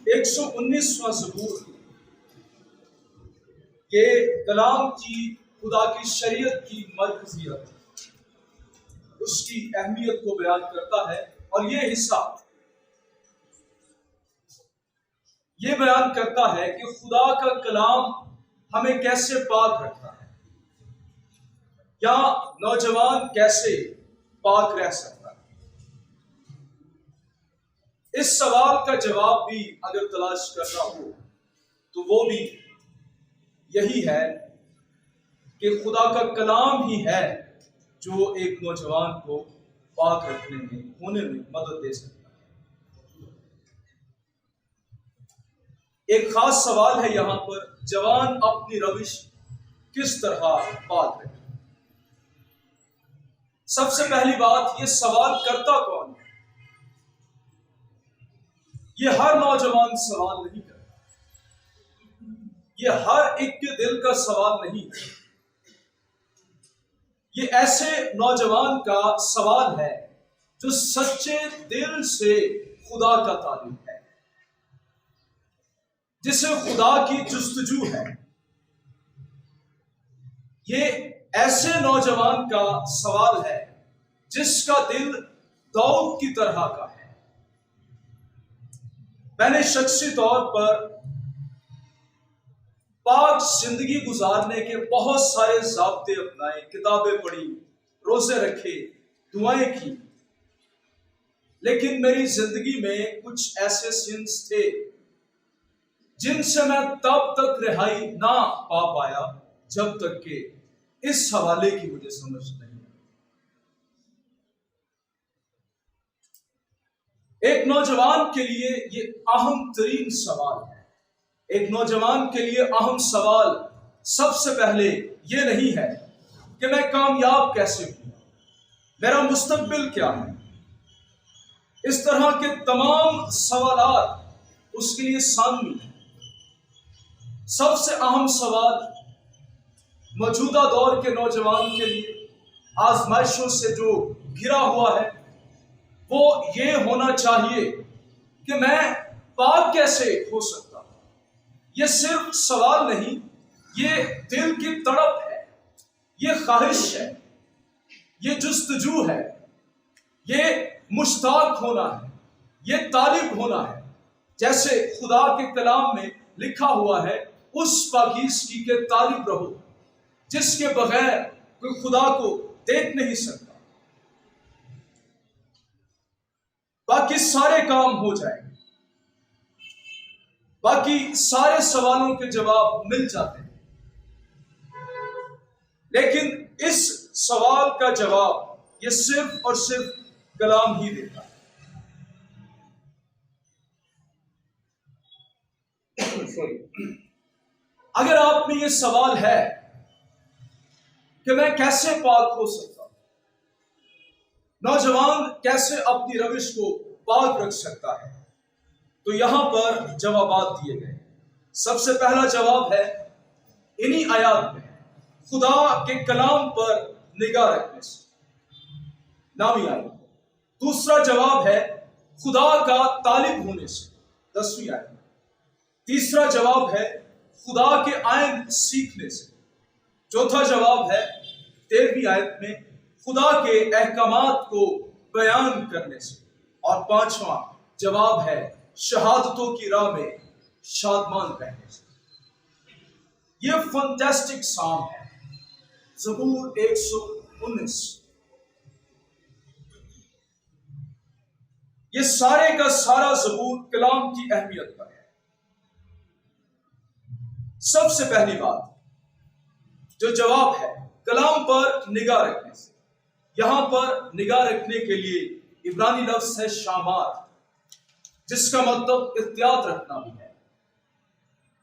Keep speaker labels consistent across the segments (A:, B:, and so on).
A: 119واں زبور یہ کلام کی خدا کی شریعت کی مرکزیت، اس کی اہمیت کو بیان کرتا ہے، اور یہ حصہ یہ بیان کرتا ہے کہ خدا کا کلام ہمیں کیسے پاک رکھتا ہے، یا نوجوان کیسے پاک رہ سکتا ہے۔ اس سوال کا جواب بھی اگر تلاش کرنا ہو تو وہ بھی یہی ہے کہ خدا کا کلام ہی ہے جو ایک نوجوان کو پاک رکھنے میں، ہونے میں مدد دے سکتا ہے۔ ایک خاص سوال ہے یہاں پر، جوان اپنی روش کس طرح پاک رکھے؟ سب سے پہلی بات، یہ سوال کرتا کون ہے؟ یہ ہر نوجوان سوال نہیں کرتا، یہ ہر ایک کے دل کا سوال نہیں ہے، یہ ایسے نوجوان کا سوال ہے جو سچے دل سے خدا کا طالب ہے، جسے خدا کی جستجو ہے۔ یہ ایسے نوجوان کا سوال ہے جس کا دل داؤد کی طرح کا ہے۔ میں نے شخصی طور پر پاک زندگی گزارنے کے بہت سارے ضابطے اپنائے، کتابیں پڑھی، روزے رکھے، دعائیں کی، لیکن میری زندگی میں کچھ ایسے سنس تھے جن سے میں تب تک رہائی نہ پا پایا جب تک کہ اس حوالے کی مجھے سمجھ نہیں۔ ایک نوجوان کے لیے یہ اہم ترین سوال ہے۔ ایک نوجوان کے لیے اہم سوال سب سے پہلے یہ نہیں ہے کہ میں کامیاب کیسے ہوں، میرا مستقبل کیا ہے۔ اس طرح کے تمام سوالات اس کے لیے سامنے ہیں۔ سب سے اہم سوال موجودہ دور کے نوجوان کے لیے آزمائشوں سے جو گھرا ہوا ہے، وہ یہ ہونا چاہیے کہ میں پاک کیسے ہو سکتا ہوں۔ یہ صرف سوال نہیں، یہ دل کی تڑپ ہے، یہ خواہش ہے، یہ جستجو ہے، یہ مشتاق ہونا ہے، یہ طالب ہونا ہے، جیسے خدا کے کلام میں لکھا ہوا ہے، اس پاکیزگی کے طالب رہو جس کے بغیر کوئی خدا کو دیکھ نہیں سکتا۔ باقی سارے کام ہو جائیں گے، باقی سارے سوالوں کے جواب مل جاتے ہیں، لیکن اس سوال کا جواب یہ صرف اور صرف کلام ہی دیتا ہے۔ اگر آپ میں یہ سوال ہے کہ میں کیسے پاک ہو سکتا ہوں، نوجوان کیسے اپنی روش کو پاک رکھ سکتا ہے، تو یہاں پر جوابات دیے گئے۔ سب سے پہلا جواب ہے انہی آیات میں، خدا کے کلام پر نگاہ رکھنے سے، نامی آیت۔ دوسرا جواب ہے خدا کا طالب ہونے سے، 10ویں آیت۔ تیسرا جواب ہے خدا کے آئین سیکھنے سے۔ چوتھا جواب ہے 13ویں آیت میں خدا کے احکامات کو بیان کرنے سے۔ اور پانچواں جواب ہے شہادتوں کی راہ میں شادمان رہنے سے۔ یہ فنٹاسٹک سام ہے، زبور 119۔ یہ سارے کا سارا زبور کلام کی اہمیت پر ہے۔ سب سے پہلی بات جو جواب ہے کلام پر نگاہ رکھنے سے۔ یہاں پر نگاہ رکھنے کے لیے عبرانی لفظ ہے شامار، جس کا مطلب احتیاط رکھنا بھی ہے۔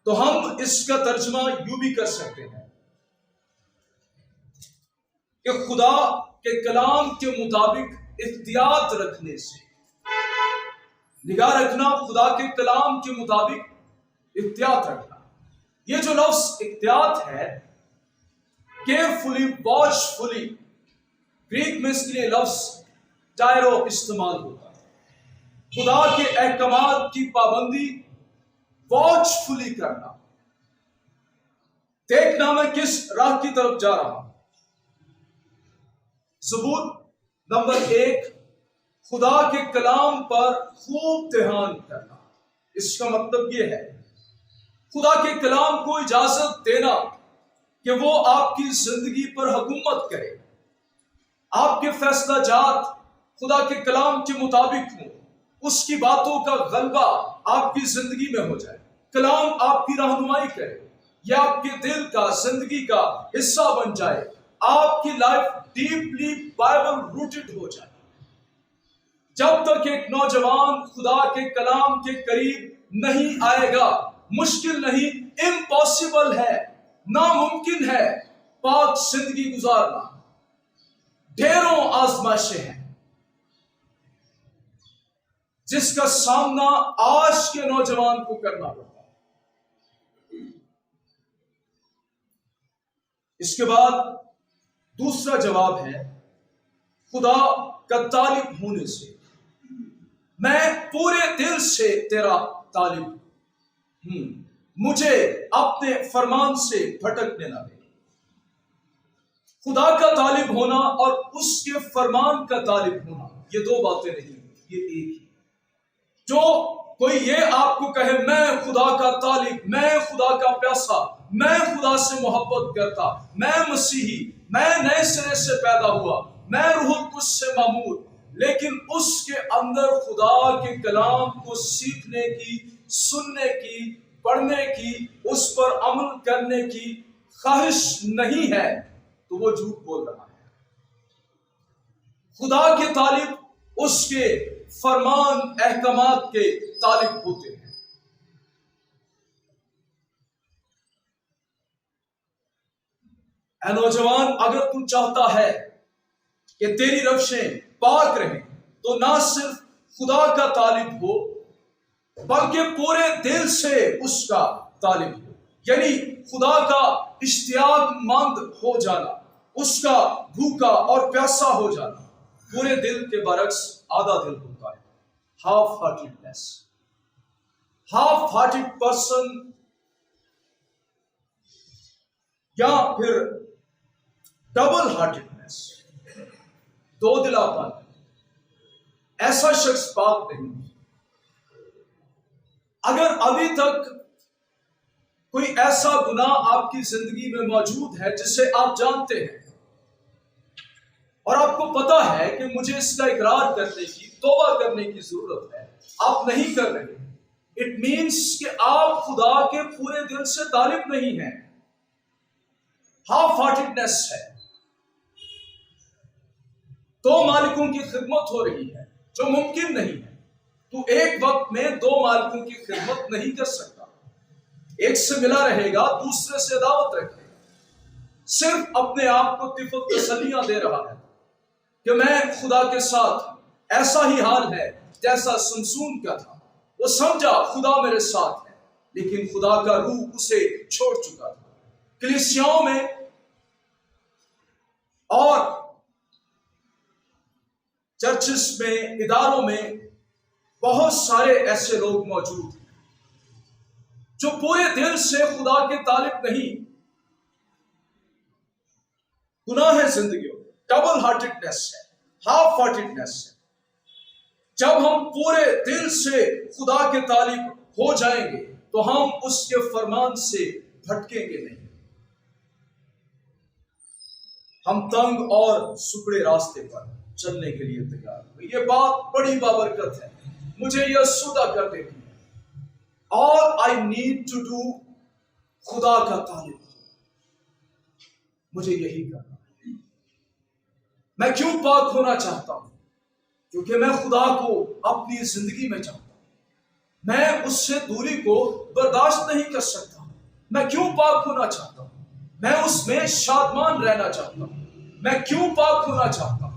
A: تو ہم اس کا ترجمہ یوں بھی کر سکتے ہیں کہ خدا کے کلام کے مطابق احتیاط رکھنے سے۔ نگاہ رکھنا، خدا کے کلام کے مطابق احتیاط رکھنا۔ یہ جو لفظ احتیاط ہے، کیئرفلی، واچفلی، گریک میں اس کے لیے لفظ ٹائرو استعمال ہوتا ہے۔ خدا کے احکامات کی پابندی واچفلی کرنا، دیکھنا میں کس راہ کی طرف جا رہا ہوں۔ ثبوت نمبر 1، خدا کے کلام پر خوب دھیان کرنا۔ اس کا مطلب یہ ہے خدا کے کلام کو اجازت دینا کہ وہ آپ کی زندگی پر حکومت کرے، آپ کے فیصلہ جات خدا کے کلام کے مطابق ہوں، اس کی باتوں کا غلبہ آپ کی زندگی میں ہو جائے، کلام آپ کی رہنمائی کرے، یہ آپ کے دل کا، زندگی کا حصہ بن جائے، آپ کی لائف ڈیپلی بائبل روٹڈ ہو جائے۔ جب تک ایک نوجوان خدا کے کلام کے قریب نہیں آئے گا، مشکل نہیں، امپاسبل ہے، ناممکن ہے پاک زندگی گزارنا۔ ڈھیروں آزمائشیں ہیں جس کا سامنا آج کے نوجوان کو کرنا پڑتا ہے۔ اس کے بعد دوسرا جواب ہے خدا کا طالب ہونے سے، میں پورے دل سے تیرا طالب ہوں، مجھے اپنے فرمان سے بھٹکنے نہ دے۔ خدا کا طالب ہونا اور اس کے فرمان کا طالب ہونا یہ دو باتیں نہیں، یہ ایک ہی۔ جو کوئی یہ آپ کو کہے میں خدا کا طالب، میں خدا کا پیاسا، میں خدا سے محبت کرتا، میں مسیحی، میں نئے سرے سے پیدا ہوا، میں روح القدس سے معمور، لیکن اس کے اندر خدا کے کلام کو سیکھنے کی، سننے کی، پڑھنے کی، اس پر عمل کرنے کی خواہش نہیں ہے تو وہ جھوٹ بول رہا ہے۔ خدا کے طالب اس کے فرمان احکامات کے طالب ہوتے ہیں۔ اے نوجوان، اگر تو چاہتا ہے کہ تیری روشیں پاک رہیں تو نہ صرف خدا کا طالب ہو بلکہ پورے دل سے اس کا طالب ہو، یعنی خدا کا اشتیاق مند ہو جانا، اس کا بھوکا اور پیاسا ہو جانا۔ پورے دل کے برعکس آدھا دل ہوتا ہے، ہاف ہارٹیڈنس۔ ہاف ہارٹیڈ پرسن یا پھر ڈبل ہارٹیڈنس، دو دلا پن، ایسا شخص پاک نہیں۔ اگر ابھی تک کوئی ایسا گناہ آپ کی زندگی میں موجود ہے جسے آپ جانتے ہیں اور آپ کو پتا ہے کہ مجھے اس کا اقرار کرنے کی، توبہ کرنے کی ضرورت ہے، آپ نہیں کر رہے، اٹ مینس کہ آپ خدا کے پورے دل سے طالب نہیں ہیں، ہاف ہارٹیڈنس ہے۔ دو مالکوں کی خدمت ہو رہی ہے جو ممکن نہیں ہے، تو ایک وقت میں دو مالکوں کی خدمت نہیں کر سکتا، ایک سے ملا رہے گا، دوسرے سے دعوت رکھے گا، صرف اپنے آپ کو طفل تسلیاں دے رہا ہے کہ میں خدا کے ساتھ ایسا ہی حال ہے جیسا سمسون کا تھا، وہ سمجھا خدا میرے ساتھ ہے لیکن خدا کا روح اسے چھوڑ چکا تھا۔ کلیسیاؤں میں اور چرچز میں، اداروں میں بہت سارے ایسے لوگ موجود ہیں جو پورے دل سے خدا کے طالب نہیں، گناہ ہے زندگیوں، ڈبل ہارٹیڈنس ہے، ہاف ہارٹیڈنس ہے۔ جب ہم پورے دل سے خدا کے طالب ہو جائیں گے تو ہم اس کے فرمان سے بھٹکیں گے نہیں، ہم تنگ اور سکڑے راستے پر چلنے کے لیے تیار ہو۔ یہ بات بڑی بابرکت ہے، مجھے یہ سودا کر دیتی ہے۔ All I need to do، خدا کا طالب مجھے یہی کرنا ہے۔ میں کیوں پاک ہونا چاہتا ہوں؟ کیونکہ میں خدا کو اپنی زندگی میں چاہتا ہوں، میں اس سے دوری کو برداشت نہیں کر سکتا۔ میں کیوں پاک ہونا چاہتا ہوں؟ میں اس میں شادمان رہنا چاہتا ہوں۔ میں کیوں پاک ہونا چاہتا ہوں؟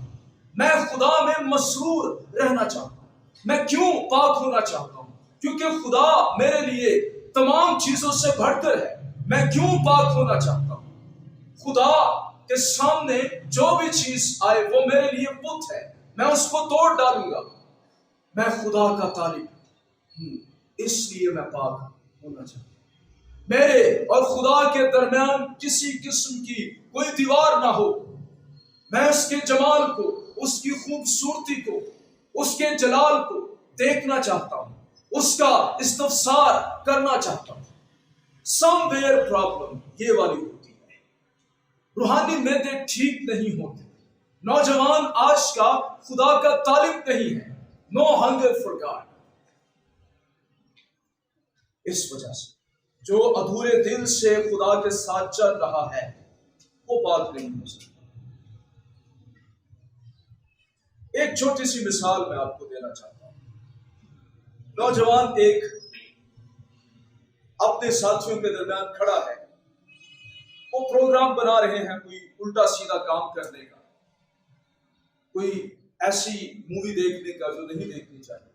A: میں خدا میں مسرور رہنا چاہتا ہوں۔ میں کیوں پاک ہونا چاہتا ہوں؟ کیونکہ خدا میرے لیے تمام چیزوں سے بڑھ کر ہے۔ میں کیوں پاک ہونا چاہتا ہوں؟ خدا کے سامنے جو بھی چیز آئے وہ میرے لیے بت ہے، میں اس کو توڑ ڈالوں گا۔ میں خدا کا طالب ہوں، اس لیے میں پاک ہوں۔ ہونا چاہیے. میرے اور خدا کے درمیان کسی قسم کی کوئی دیوار نہ ہو. میں اس کے جمال کو، اس کی خوبصورتی کو، اس کے جلال کو دیکھنا چاہتا ہوں، اس کا استفسار کرنا چاہتا ہوں. سم ویئر پرابلم یہ والی ہوتی ہے. روحانی معدے ٹھیک نہیں ہوتے. نوجوان آج کا خدا کا طالب نہیں ہے. نو ہنگر فار گاڈ. اس وجہ سے جو ادھورے دل سے خدا کے ساتھ چل رہا ہے وہ بات نہیں ہو سکتی. ایک چھوٹی سی مثال میں آپ کو دینا چاہتا ہوں. نوجوان ایک اپنے ساتھیوں کے درمیان کھڑا ہے. وہ پروگرام بنا رہے ہیں کوئی الٹا سیدھا کام کرنے کا، کوئی ایسی مووی دیکھنے کا جو نہیں دیکھنی چاہیے.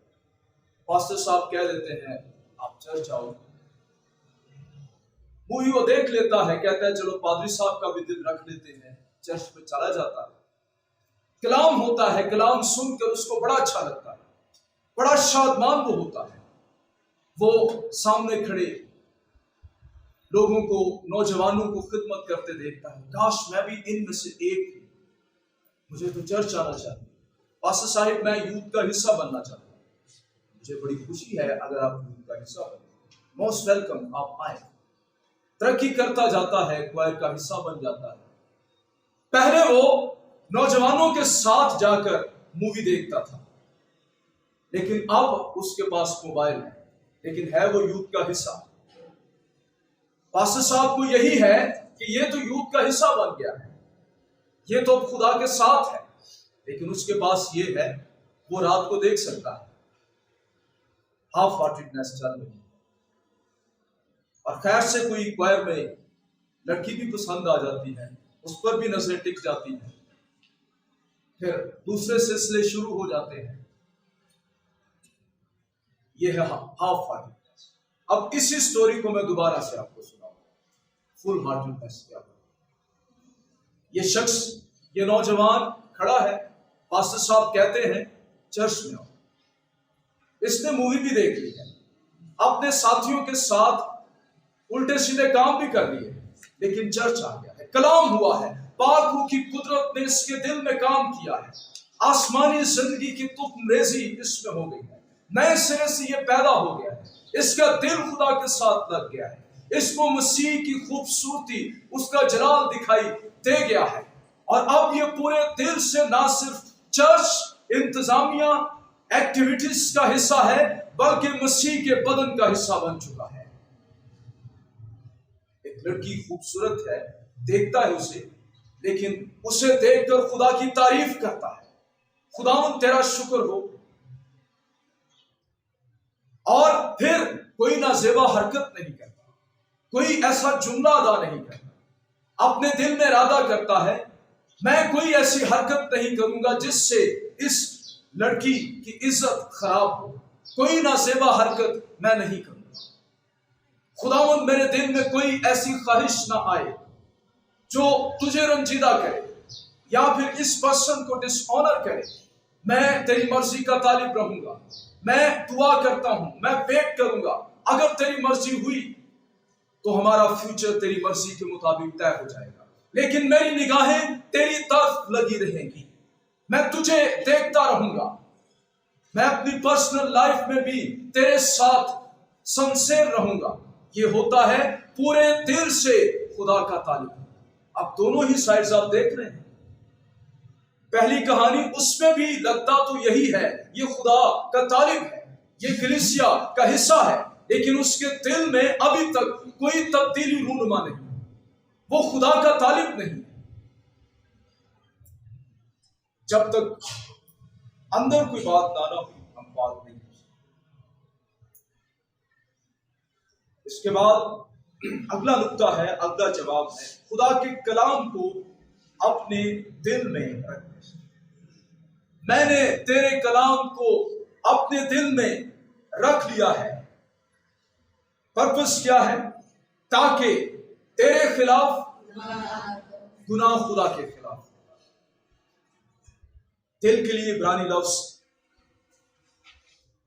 A: پاسٹر صاحب کہہ دیتے ہیں آپ چرچ آؤ. مووی وہ دیکھ لیتا ہے، کہتا ہے چلو پادری صاحب کا بھی دل رکھ لیتے ہیں، چرچ میں چلا جاتا ہے. کلام ہوتا ہے، کلام سن کر اس کو بڑا اچھا لگتا ہے، بڑا شادمان وہ ہوتا ہے. وہ سامنے کھڑے لوگوں کو، نوجوانوں کو خدمت کرتے دیکھتا ہے. کاش میں بھی ان میں سے ایک ہوں، مجھے تو چرچ آنا چاہیے. پاسٹر صاحب میں یوتھ کا حصہ بننا چاہتا ہوں. مجھے بڑی خوشی ہے اگر آپ یوتھ کا حصہ بنیں. موسٹ ویلکم، آپ آئیں. ترقی کرتا جاتا ہے، کوائر کا حصہ بن جاتا ہے. پہلے وہ نوجوانوں کے ساتھ جا کر مووی دیکھتا تھا، لیکن اب اس کے پاس موبائل ہے، لیکن ہے وہ یوتھ کا حصہ. پاسٹر صاحب کو یہی ہے کہ یہ تو یوتھ کا حصہ بن گیا ہے، یہ تو اب خدا کے ساتھ ہے، لیکن اس کے پاس یہ ہے وہ رات کو دیکھ سکتا ہے. ہاف ہارٹیڈنس چل رہی ہے. اور خیر سے کوئی کوائر میں لڑکی بھی پسند آ جاتی ہے، اس پر بھی نظریں ٹک جاتی ہیں، پھر دوسرے سلسلے شروع ہو جاتے ہیں. یہ ہے ہاف ہارٹیڈنس. اب اسی سٹوری کو میں دوبارہ سے آپ کو سناؤں. فل ہارٹیڈنس کیا ہے؟ یہ شخص، یہ نوجوان کھڑا ہے، پاسٹر صاحب کہتے ہیں چرچ میں آؤ. اس نے مووی بھی دیکھ لی ہے، اپنے ساتھیوں کے ساتھ الٹے سیدھے کام بھی کر لیے، لیکن چرچ آ گیا ہے. کلام ہوا ہے، پاک روح کی قدرت نے اس کے دل میں کام کیا ہے. آسمانی زندگی کی تخم ریزی اس میں ہو گئی ہے. نئے سرے سے یہ پیدا ہو گیا ہے. اس کا دل خدا کے ساتھ لگ گیا ہے. اس کو مسیح کی خوبصورتی، اس کا جلال دکھائی دے گیا ہے. اور اب یہ پورے دل سے نہ صرف چرچ انتظامیہ ایکٹیویٹیز کا حصہ ہے، بلکہ مسیح کے بدن کا حصہ بن چکا ہے. ایک لڑکی خوبصورت ہے، دیکھتا ہے اسے، لیکن اسے دیکھ کر خدا کی تعریف کرتا ہے. خداوند تیرا شکر ہو. اور پھر کوئی نازیبا حرکت نہیں کرتا، کوئی ایسا جملہ ادا نہیں کرتا. اپنے دل میں ارادہ کرتا ہے میں کوئی ایسی حرکت نہیں کروں گا جس سے اس لڑکی کی عزت خراب ہو. کوئی نازیبا حرکت میں نہیں کروں گا. خداوند میرے دل میں کوئی ایسی خواہش نہ آئے جو تجھے رنجیدہ کرے یا پھر اس پرسن کو ڈس آنر کرے. میں تیری مرضی کا طالب رہوں گا. میں دعا کرتا ہوں، میں ویٹ کروں گا. اگر تیری مرضی ہوئی تو ہمارا فیوچر تیری مرضی کے مطابق طے ہو جائے گا، لیکن میری نگاہیں تیری طرف لگی رہیں گی. میں تجھے دیکھتا رہوں گا. میں اپنی پرسنل لائف میں بھی تیرے ساتھ سنسیر رہوں گا. یہ ہوتا ہے پورے دل سے خدا کا طالب. اب دونوں ہی سائڈز آپ دیکھ رہے ہیں. پہلی کہانی اس میں بھی لگتا تو یہی ہے، یہ خدا کا طالب ہے، یہ کلیسیا کا حصہ ہے، لیکن اس کے دل میں ابھی تک کوئی تبدیلی رونما نہیں. وہ خدا کا طالب نہیں. جب تک اندر کوئی بات نہ ہوئی ہم بات نہیں. اس کے بعد اگلا نقطہ ہے، اگلا جواب ہے خدا کے کلام کو اپنے دل میں رکھنا. میں نے تیرے کلام کو اپنے دل میں رکھ لیا ہے. پرپس کیا ہے؟ تاکہ تیرے خلاف گناہ خدا کے خلاف. دل کے لیے عبرانی لفظ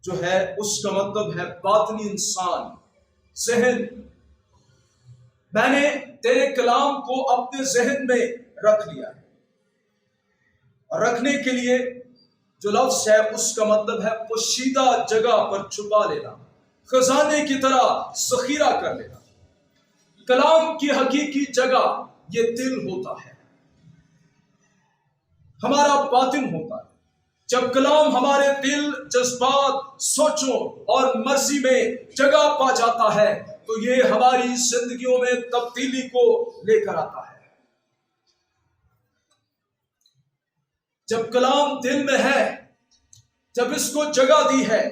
A: جو ہے اس کا مطلب ہے باطنی انسان، ذہن، میں نے تیرے کلام کو اپنے ذہن میں رکھ لیا ہے. اور رکھنے کے لیے جو لفظ ہے اس کا مطلب ہے پوشیدہ جگہ پر چھپا لینا، خزانے کی طرح ذخیرہ کر لینا. کلام کی حقیقی جگہ یہ دل ہوتا ہے، ہمارا باطن ہوتا ہے. جب کلام ہمارے دل، جذبات، سوچوں اور مرضی میں جگہ پا جاتا ہے تو یہ ہماری زندگیوں میں تبدیلی کو لے کر آتا ہے. جب کلام دل میں ہے، جب اس کو جگہ دی ہے،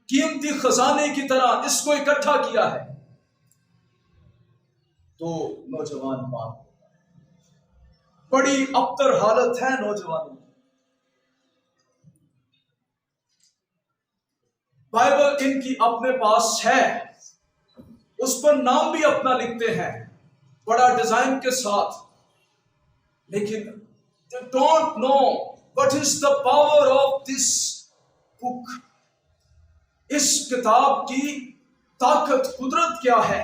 A: قیمتی خزانے کی طرح اس کو اکٹھا کیا ہے، تو نوجوان بات بڑی ابتر حالت ہے نوجوانوں کی. بائبل ان کی اپنے پاس ہے، اس پر نام بھی اپنا لکھتے ہیں بڑا ڈیزائن کے ساتھ، لیکن they don't know what is the power of this book. اس کتاب کی طاقت، قدرت کیا ہے.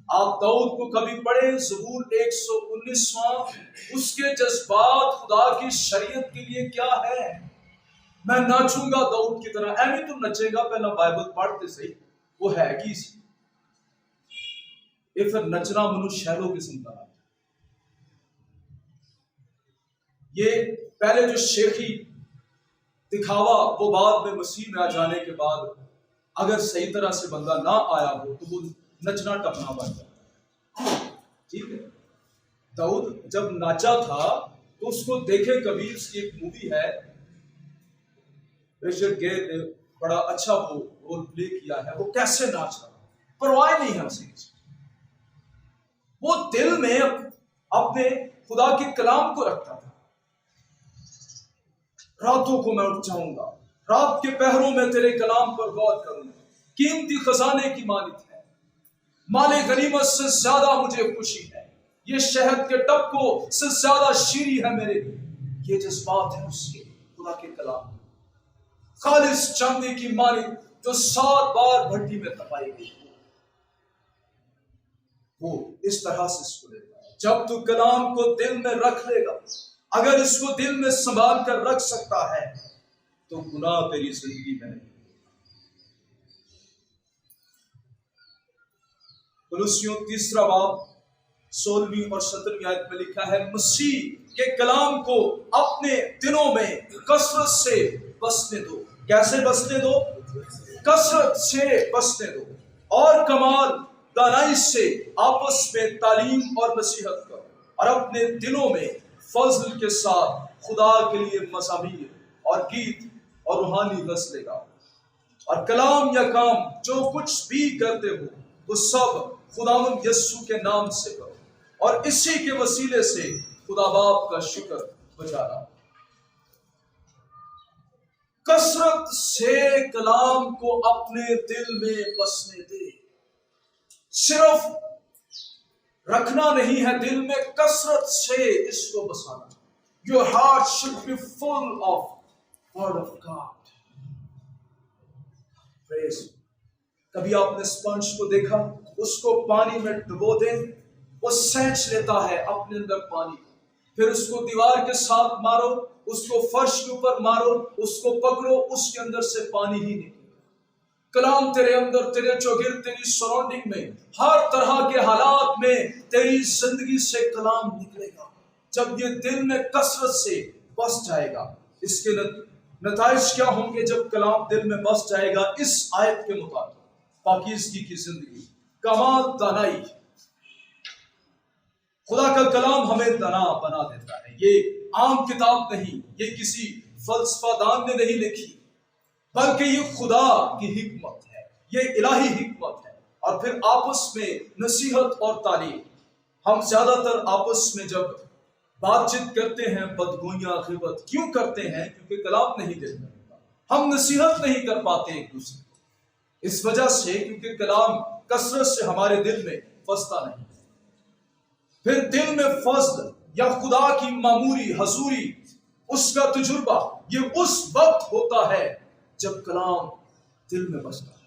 A: آپ داؤد کو کبھی پڑھیں، زبور 119واں، اس کے جذبات خدا کی شریعت کے لیے کیا ہے. میں ناچوں گا داؤد کی طرح. ایویں تم نچے گا، پہلا بائبل پڑھتے صحیح وہ ہے کی سی. یہ پھر نچنا منو شہروں قسم کا. یہ پہلے جو شیخی دکھاوا وہ بعد میں مسیح میں آ جانے کے بعد اگر صحیح طرح سے بندہ نہ آیا ہو تو وہ نچنا ٹپنا بن جاتا. ٹھیک ہے، داؤد جب ناچا تھا تو اس کو دیکھے کبھی، اس کی ایک مووی ہے، رچرڈ گیئر نے بڑا اچھا وہ رول پلے کیا ہے. وہ کیسے ناچ رہا، پرواہ نہیں ہے اسے. وہ دل میں اپنے خدا کے کلام کو رکھتا تھا. راتوں کو میں اٹھ جاؤں گا، رات کے پہروں میں تیرے کلام پر غور کروں گا. قیمتی خزانے کی مالک ہے، مال غنیمت سے زیادہ مجھے خوشی ہے. یہ شہد کے ٹپکوں سے زیادہ شیریں ہے میرے لیے. یہ جذبات ہیں اس کے خدا کے کلام. خالص چاندی کی مالک جو 7 بار بھٹی میں تپائی گئی، وہ اس طرح سے اس کو لیتا ہے. جب تو کلام کو دل میں رکھ لے گا، اگر اس کو دل میں سنبھال کر رکھ سکتا ہے تو گناہ تیری زندگی میں نہیں. کولوسیوں 3 باب 16 اور 17 آیت میں لکھا ہے، مسیح کے کلام کو اپنے دلوں میں کثرت سے بسنے دو. کیسے بسنے دو؟ کثرت سے بسنے دو. اور کمال دانائی سے آپس میں تعلیم اور نصیحت کرو، اور اپنے دلوں میں فضل کے ساتھ خدا کے لیے مزامیر اور گیت اور روحانی غزلیں گاؤ. اور کلام یا کام جو کچھ بھی کرتے ہو وہ سب خداوند یسوع کے نام سے کرو، اور اسی کے وسیلے سے خدا باپ کا شکر بجانا. کثرت سے کلام کو اپنے دل میں بسنے دے. صرف رکھنا نہیں ہے دل میں، کثرت سے اس کو بسانا. Your heart should be full of word of God. Praise. کبھی آپ نے سپنج کو دیکھا، اس کو پانی میں ڈبو دیں، وہ سینچ لیتا ہے اپنے اندر پانی. پھر اس کو دیوار کے ساتھ مارو، اس کو فرش کے اوپر مارو، اس کو پکڑو، اس کے اندر سے پانی ہی نکلے. کلام تیرے اندر، تیرے چوگرد، تیری سراؤنڈنگ میں، ہر طرح کے حالات میں تیری زندگی سے کلام نکلے گا. جب یہ دل میں کثرت سے بس جائے گا، اس کے نتائج کیا ہوں گے؟ جب کلام دل میں بس جائے گا اس آیت کے مطابق، پاکیزگی کی زندگی، کمال دانائی. خدا کا کلام ہمیں دانا بنا دیتا ہے. یہ عام کتاب نہیں، یہ کسی فلسفہ دان نے نہیں لکھی، بلکہ یہ خدا کی حکمت ہے، یہ الہی حکمت ہے. اور پھر آپس میں نصیحت اور تعلیم. ہم زیادہ تر آپس میں جب بات چیت کرتے ہیں بدگوئیاں غیبت کیوں کرتے ہیں؟ کیونکہ کلام نہیں دل میں ہوتا. ہم نصیحت نہیں کر پاتے ایک دوسرے کو، اس وجہ سے کیونکہ کلام کثرت سے ہمارے دل میں فستا نہیں. پھر دل میں فضل یا خدا کی معموری حضوری، اس کا تجربہ، یہ اس وقت ہوتا ہے جب کلام دل میں بستا ہے۔